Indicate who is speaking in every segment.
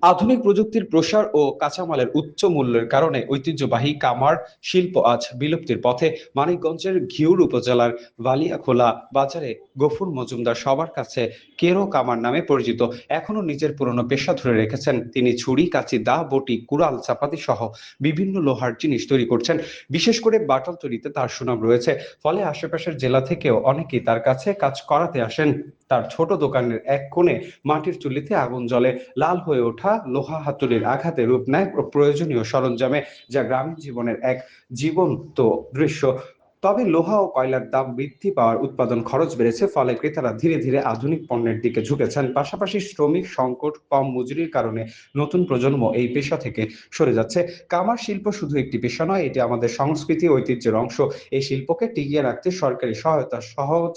Speaker 1: আধুনিক প্রযুক্তির প্রসার ও কাঁচামালের উচ্চ মূল্যের কারণে ঐতিহ্যবাহী কামার শিল্প আজ বিলুপ্তির পথে। মানিকগঞ্জের ঘিওর উপজেলার বালিয়াখোলা বাজারে গফুর মজুমদার সবার কাছে কেরো কামার নামে পরিচিত। এখনো নিজের পুরনো পেশা ধরে রেখেছেন তিনি। ছুরি, কাঁচি, দা, বটি, কুড়াল, চাপাতি সহ বিভিন্ন লোহার জিনিস তৈরি করছেন। বিশেষ করে বাটাল তৈরিতে তার সুনাম রয়েছে, ফলে আশেপাশের জেলা থেকেও অনেকেই তার কাছে কাজ করাতে আসেন। তার ছোট দোকানের এক কোণে মাটির চুল্লিতে আগুন জ্বলে, লাল হয়ে ওঠা লোহা হাতুড়ির আঘাতে রূপ নেয় প্রয়োজনীয় সরঞ্জামে, যা গ্রামীণ জীবনের এক জীবন্ত দৃশ্য। তবে লোহা ও কয়লার দাম বৃদ্ধি পাওয়ার উৎপাদন খরচ বেড়েছে, ফলে ক্রেতারা ধীরে ধীরে আধুনিক পণ্যের দিকে ঝুঁকেছেন। পাশাপাশি শ্রমিক সংকট, কম মজুরির কারণে নতুন প্রজন্ম এই পেশা থেকে সরে যাচ্ছে। কামার শিল্প শুধু একটি পেশা নয়, এটি আমাদের সংস্কৃতি, ঐতিহ্যের অংশ। এই শিল্পকে টিকিয়ে রাখতে সরকারি সহায়তা, সহজ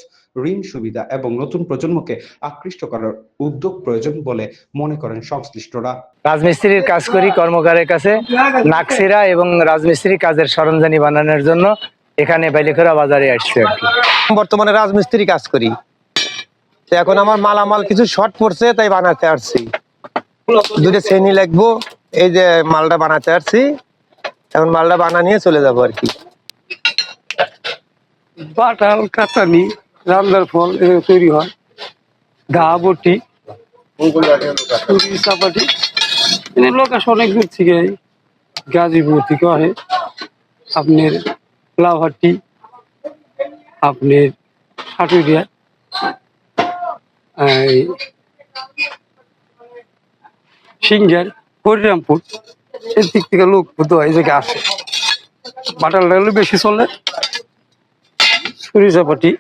Speaker 1: ঋণ সুবিধা এবং নতুন প্রজন্মকে আকৃষ্ট করার উদ্যোগ প্রয়োজন বলে মনে করেন সংশ্লিষ্টরা।
Speaker 2: রাজমিস্ত্রির কাজ করি কর্মকারের কাছে, নাকসিরা এবং রাজমিস্ত্রি কাজের সরঞ্জাম বানানোর জন্য এখানে বাইলেখোলা বাজারে আসছে আর কি।
Speaker 3: বর্তমানে রাজমিস্ত্রি কাজ করি, এখন আমার মালামাল কিছু শর্ট পড়ছে, তাই বানাতে আসছি। দুটো শ্রেণী লাগবো, এই যে মালটা বানাতে আসছি, এখন মালটা বানা নিয়ে চলে যাবো আর কি।
Speaker 4: বাটাল, কাতানি, রামদার ফল তৈরি হয়, দা, বটি, চাপাটি। লোক আসে অনেক দূর থেকে, গাজীপুর থেকে আসে, আপনার লাউহাটি, আপনার সাটুরিয়া, সিঙ্গার, হরিরামপুর, এর দিক থেকে লোক এই জায়গায় আসে। বাটালটা হলে বেশি চলে, ছুরি চাপাটি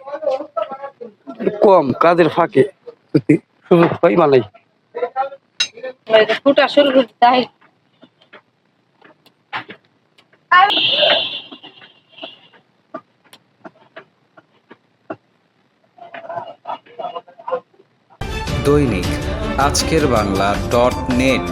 Speaker 4: কম, কাজের ফাঁকে সুযোগ পাই মালাই।
Speaker 5: দৈনিক আজকের বাংলা .net